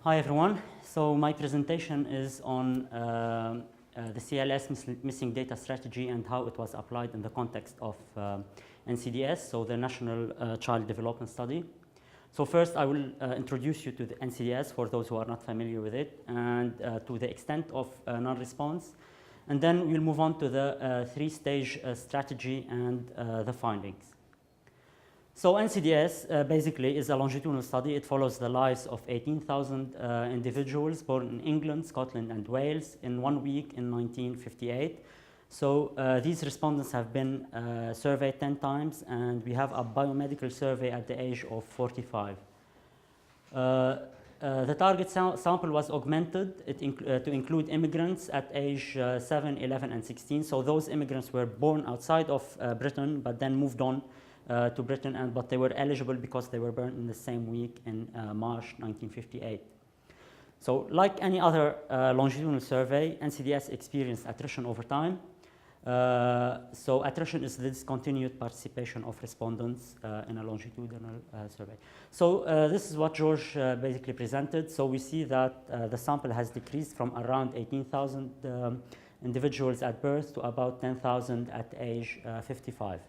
Hi everyone. So my presentation is on the CLS missing data strategy and how it was applied in the context of NCDS, so the National Child Development Study. So first I will introduce you to the NCDS for those who are not familiar with it, and to the extent of non-response. And then we'll move on to the three-stage strategy and the findings. So NCDS basically is a longitudinal study. It follows the lives of 18,000 individuals born in England, Scotland, and Wales in 1 week in 1958. So these respondents have been surveyed 10 times, and we have a biomedical survey at the age of 45. The target sample was augmented to include immigrants at age 7, 11, and 16. So those immigrants were born outside of Britain, but then moved on to Britain, but they were eligible because they were born in the same week in March 1958. So like any other longitudinal survey, NCDS experienced attrition over time. So attrition is the discontinued participation of respondents in a longitudinal survey. So this is what George basically presented. So we see that the sample has decreased from around 18,000 individuals at birth to about 10,000 at age 55.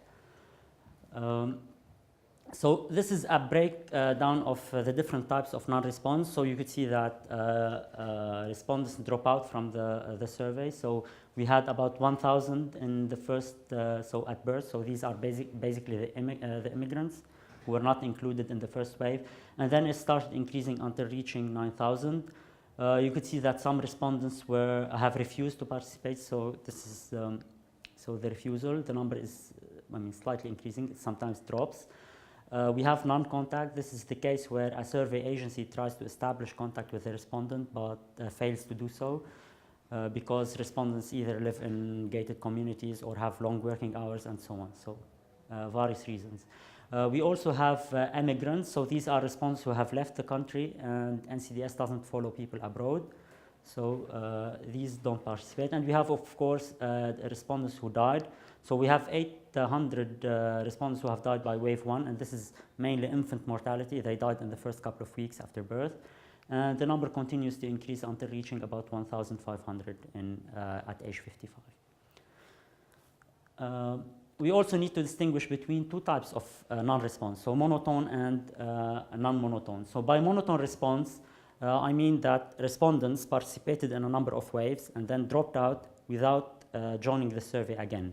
So this is a breakdown of the different types of non-response. So you could see that respondents drop out from the survey. So we had about 1,000 in the first, so at birth. So these are basically the immigrants who were not included in the first wave. And then it started increasing until reaching 9,000. You could see that some respondents have refused to participate. So this is so the refusal. The number is slightly increasing. It sometimes drops. We have non-contact. This is the case where a survey agency tries to establish contact with the respondent but fails to do so because respondents either live in gated communities or have long working hours and so on. So various reasons. We also have immigrants. So these are respondents who have left the country, and NCDS doesn't follow people abroad. So these don't participate. And we have, of course, respondents who died. So we have 800 respondents who have died by wave 1, and this is mainly infant mortality. They died in the first couple of weeks after birth. And the number continues to increase until reaching about 1,500 at age 55. We also need to distinguish between two types of non-response, so monotone and non-monotone. So by monotone response, I mean that respondents participated in a number of waves and then dropped out without joining the survey again.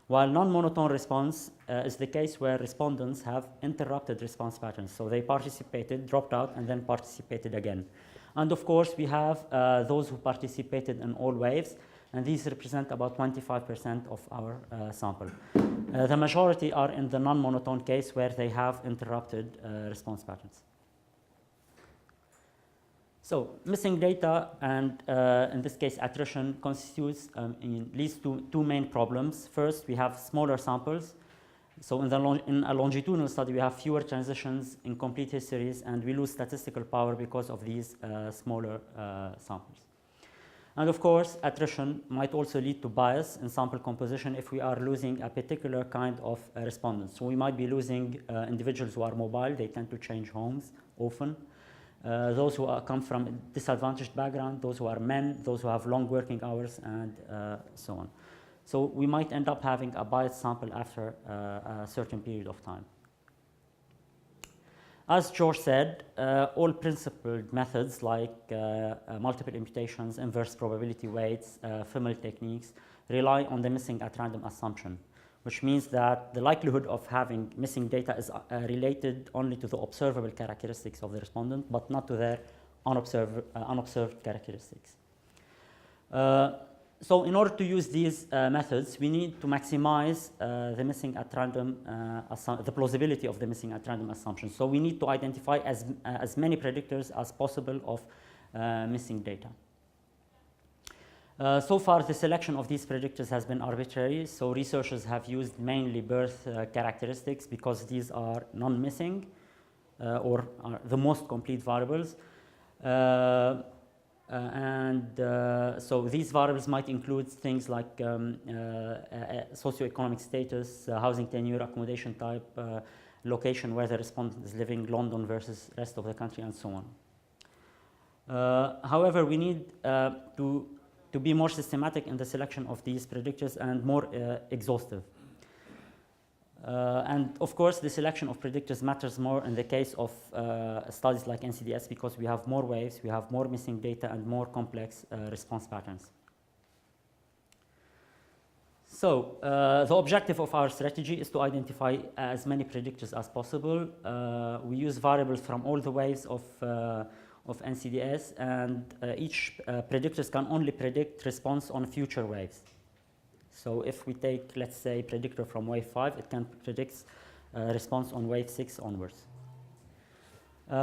While non-monotone response is the case where respondents have interrupted response patterns. So they participated, dropped out, and then participated again. And of course, we have those who participated in all waves, and these represent about 25% of our sample. The majority are in the non-monotone case where they have interrupted response patterns. So missing data and, in this case, attrition constitutes leads to two main problems. First, we have smaller samples. So in a longitudinal study, we have fewer transitions in complete histories, and we lose statistical power because of these smaller samples. And of course, attrition might also lead to bias in sample composition if we are losing a particular kind of respondents. So we might be losing individuals who are mobile. They tend to change homes often. Those who come from a disadvantaged background, those who are men, those who have long working hours, and so on. So we might end up having a biased sample after a certain period of time. As George said, all principled methods like multiple imputations, inverse probability weights, Fimmel techniques rely on the missing at random assumption, which means that the likelihood of having missing data is related only to the observable characteristics of the respondent, but not to their unobserved characteristics. So in order to use these methods, we need to maximize the missing at random, the plausibility of the missing at random assumption. So we need to identify as many predictors as possible of missing data. So far, the selection of these predictors has been arbitrary. So researchers have used mainly birth characteristics because these are non-missing or are the most complete variables. So these variables might include things like socioeconomic status, housing tenure, accommodation type, location where the respondent is living, London versus rest of the country, and so on. However, we need to be more systematic in the selection of these predictors and more exhaustive. And of course, the selection of predictors matters more in the case of studies like NCDS because we have more waves, we have more missing data, and more complex response patterns. So the objective of our strategy is to identify as many predictors as possible. We use variables from all the waves of NCDS, and each predictors can only predict response on future waves. So if we take, let's say, predictor from wave 5, it can predict response on wave 6 onwards.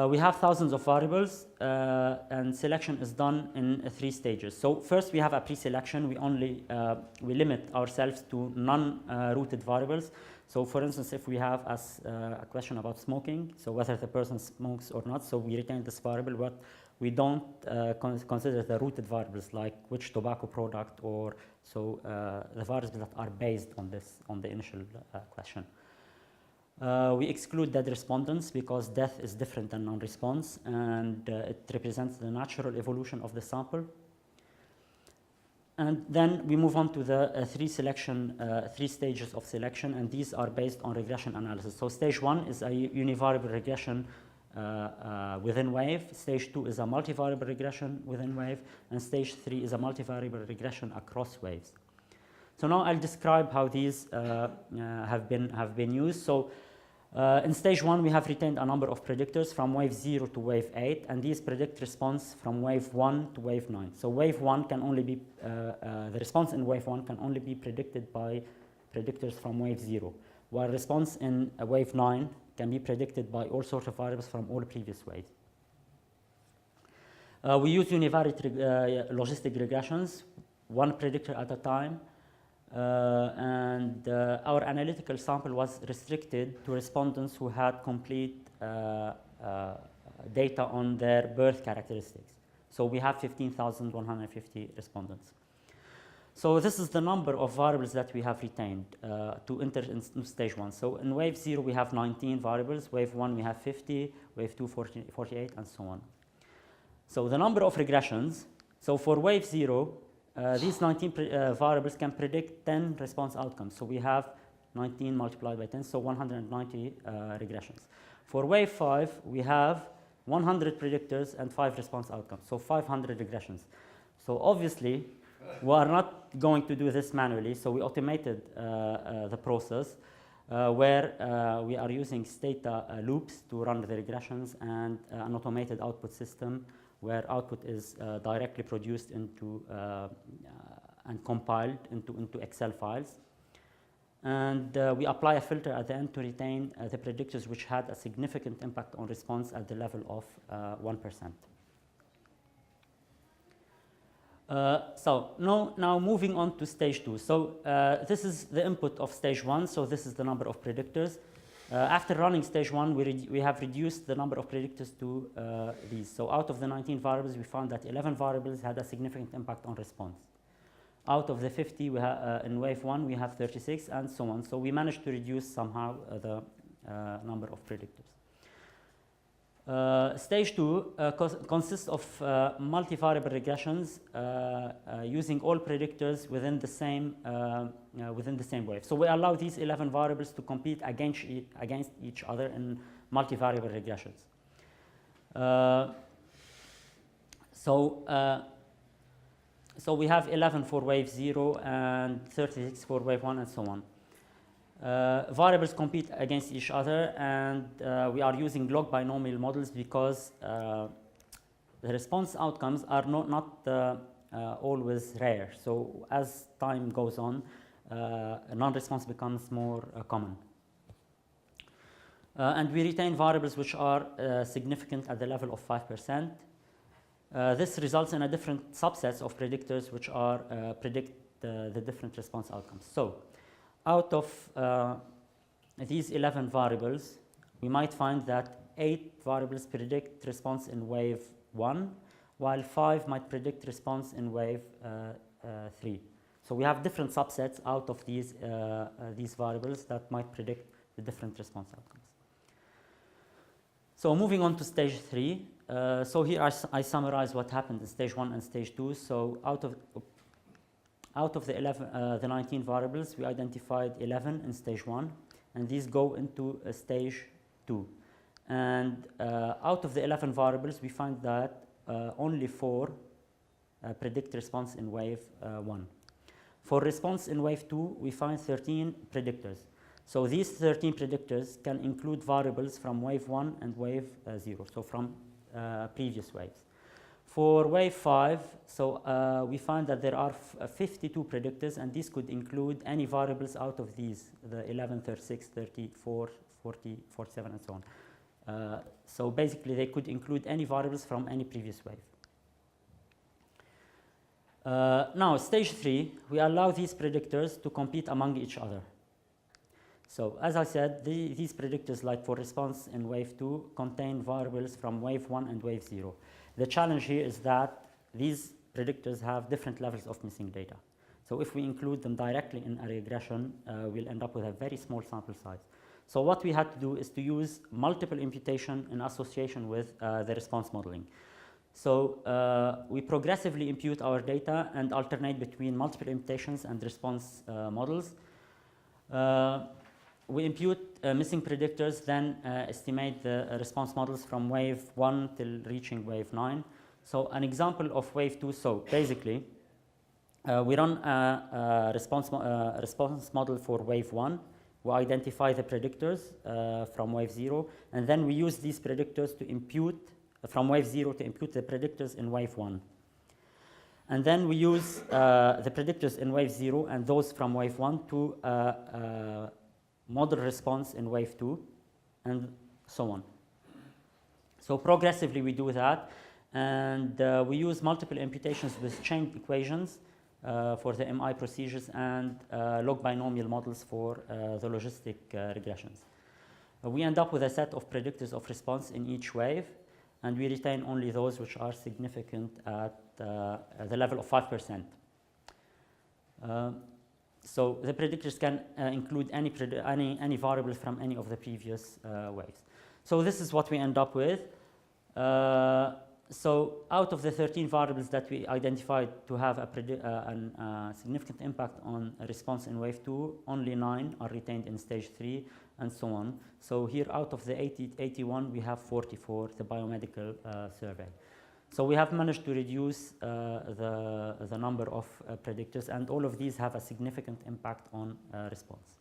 We have thousands of variables, and selection is done in 3 stages. So first, we have a pre-selection. We limit ourselves to non-rooted variables. So for instance, if we have a question about smoking, so whether the person smokes or not, so we retain this variable, but we don't consider the rooted variables like which tobacco product or so the variables that are based on the initial question. We exclude dead respondents because death is different than non-response, and it represents the natural evolution of the sample. And then we move on to the 3 stages of selection, and these are based on regression analysis. So stage 1 is a univariable regression within wave. Stage 2 is a multivariable regression within wave, and stage 3 is a multivariable regression across waves. So now I'll describe how these have been used. So in stage 1, we have retained a number of predictors from wave 0 to wave 8, and these predict response from wave 1 to wave 9. So wave 1 can only be, the response in wave 1 can only be predicted by predictors from wave 0, while response in wave 9 can be predicted by all sorts of variables from all previous waves. We use univariate logistic regressions, one predictor at a time. And our analytical sample was restricted to respondents who had complete data on their birth characteristics. So we have 15,150 respondents. So this is the number of variables that we have retained to enter in stage 1. So in wave 0, we have 19 variables. Wave 1, we have 50. Wave 2, 48, and so on. So the number of regressions. So for wave 0, these 19 variables can predict 10 response outcomes. So we have 19 multiplied by 10, so 190 regressions. For wave 5, we have 100 predictors and 5 response outcomes, so 500 regressions. So obviously, we are not going to do this manually, so we automated the process where we are using stata loops to run the regressions and an automated output system where output is directly produced into and compiled into Excel files. And we apply a filter at the end to retain the predictors which had a significant impact on response at the level of 1%. So now moving on to stage 2. So this is the input of stage 1. So this is the number of predictors. After running stage 1, we have reduced the number of predictors to these. So out of the 19 variables, we found that 11 variables had a significant impact on response. Out of the 50 in wave 1, we have 36, and so on. So we managed to reduce somehow the number of predictors. Stage 2 consists of multivariable regressions using all predictors within the same wave. So we allow these 11 variables to compete against each other in multivariable regressions. So we have 11 for wave 0 and 36 for wave 1 and so on. Variables compete against each other, and we are using log binomial models because the response outcomes are not always rare. So as time goes on, non-response becomes more common. And we retain variables which are significant at the level of 5%. This results in a different subsets of predictors which are predict the different response outcomes. So out of these 11 variables, we might find that 8 variables predict response in wave 1, while 5 might predict response in wave 3. So we have different subsets out of these variables that might predict the different response outcomes. So moving on to stage 3, So here I summarize what happened in stage 1 and stage 2. So out of the 19 variables, we identified 11 in stage 1, and these go into stage 2. And out of the 11 variables, we find that only 4 predict response in wave 1. For response in wave 2, we find 13 predictors. So these 13 predictors can include variables from wave 1 and wave 0, so from previous waves. For wave 5, so we find that there are 52 predictors, and these could include any variables out of these, the 11, 36, 34, 40, 47, and so on. So basically, they could include any variables from any previous wave. Now, stage 3, we allow these predictors to compete among each other. So as I said, these predictors, like for response in wave 2, contain variables from wave 1 and wave 0. The challenge here is that these predictors have different levels of missing data. So if we include them directly in a regression, we'll end up with a very small sample size. So what we had to do is to use multiple imputation in association with the response modeling. So we progressively impute our data and alternate between multiple imputations and response models. We impute missing predictors, then estimate the response models from wave 1 till reaching wave 9. So an example of wave 2, so basically, we run a response model for wave 1. We identify the predictors from wave 0, and then we use these predictors to impute, from wave 0 to impute the predictors in wave 1. And then we use the predictors in wave 0 and those from wave 1 to model response in wave 2, and so on. So progressively we do that, and we use multiple imputations with chain equations for the MI procedures and log binomial models for the logistic regressions. We end up with a set of predictors of response in each wave, and we retain only those which are significant at the level of 5%. So the predictors can include any variables from any of the previous waves. So this is what we end up with. So out of the 13 variables that we identified to have a significant impact on a response in wave 2, only 9 are retained in stage 3, and so on. So here out of the 81, we have 44, the biomedical survey. So we have managed to reduce the number of predictors, and all of these have a significant impact on response.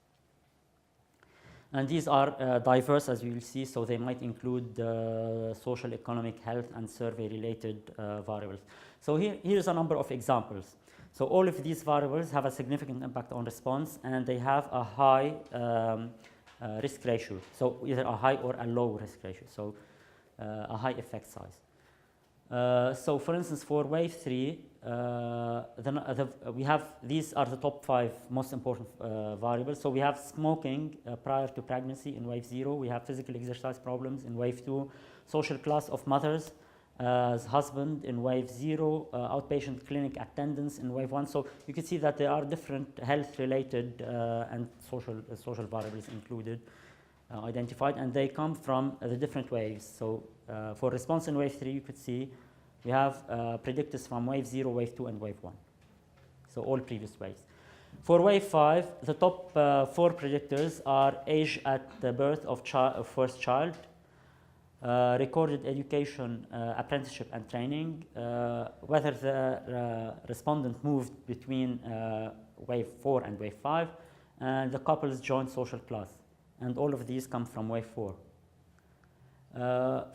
And these are diverse, as you will see, so they might include social, economic, health, and survey-related variables. So here's a number of examples. So all of these variables have a significant impact on response, and they have a high risk ratio. So either a high or a low risk ratio, so a high effect size. So for instance, for wave 3, we have, these are the top 5 most important variables. So we have smoking prior to pregnancy in wave 0. We have physical exercise problems in wave 2, social class of mothers as husband in wave 0, outpatient clinic attendance in wave 1. So you can see that there are different health-related and social variables included, identified, and they come from the different waves. So for response in wave 3, you could see we have predictors from wave 0, wave 2, and wave 1. So all previous waves. For wave 5, the top 4 predictors are age at the birth of first child, recorded education, apprenticeship, and training, whether the respondent moved between wave 4 and wave 5, and the couple's joint social class. And all of these come from wave 4.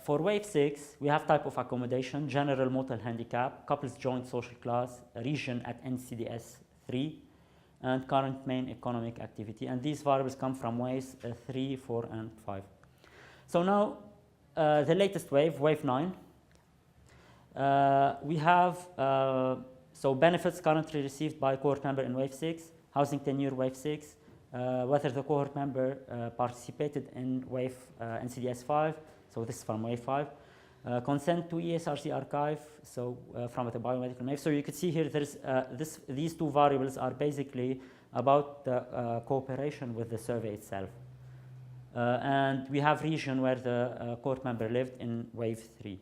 For wave 6, we have type of accommodation, general motor handicap, couple's joint social class, region at NCDS 3, and current main economic activity. And these variables come from waves 3, 4, and 5. So now, the latest wave, wave 9, we have so benefits currently received by cohort member in wave 6, housing tenure wave 6, whether the cohort member participated in wave NCDS 5, so this is from wave 5, consent to ESRC archive, so from the biomedical wave. So you could see here there's these 2 variables are basically about the cooperation with the survey itself. And we have region where the cohort member lived in wave 3.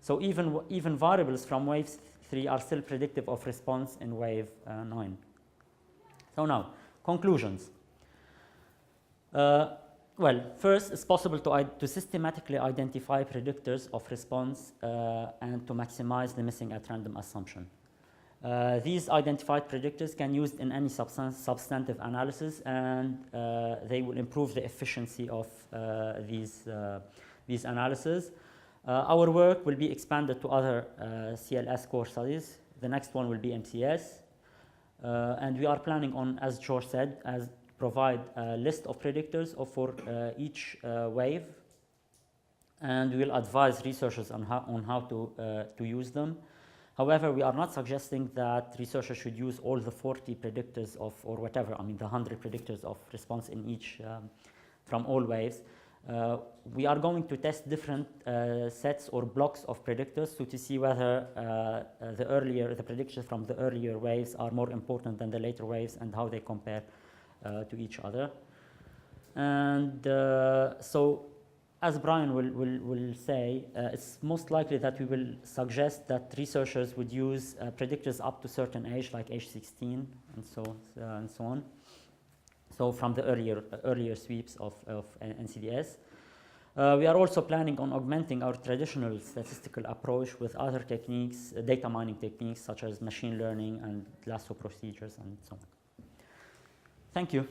So even variables from wave 3 are still predictive of response in wave 9. So now, conclusions. Well, first, it's possible to systematically identify predictors of response and to maximize the missing at random assumption. These identified predictors can be used in any substantive analysis, and they will improve the efficiency of these analyses. Our work will be expanded to other CLS core studies. The next one will be NCDS. And we are planning on, as George said, provide a list of predictors for each wave. And we will advise researchers on how to use them. However, we are not suggesting that researchers should use all the 40 predictors or whatever, I mean the 100 predictors of response in each from all waves. We are going to test different sets or blocks of predictors to see whether the predictions from the earlier waves are more important than the later waves and how they compare to each other. And so, as Brian will say, it's most likely that we will suggest that researchers would use predictors up to a certain age, like age 16 and so on. So from the earlier sweeps of NCDS. We are also planning on augmenting our traditional statistical approach with other techniques, data mining techniques such as machine learning and lasso procedures and so on. Thank you.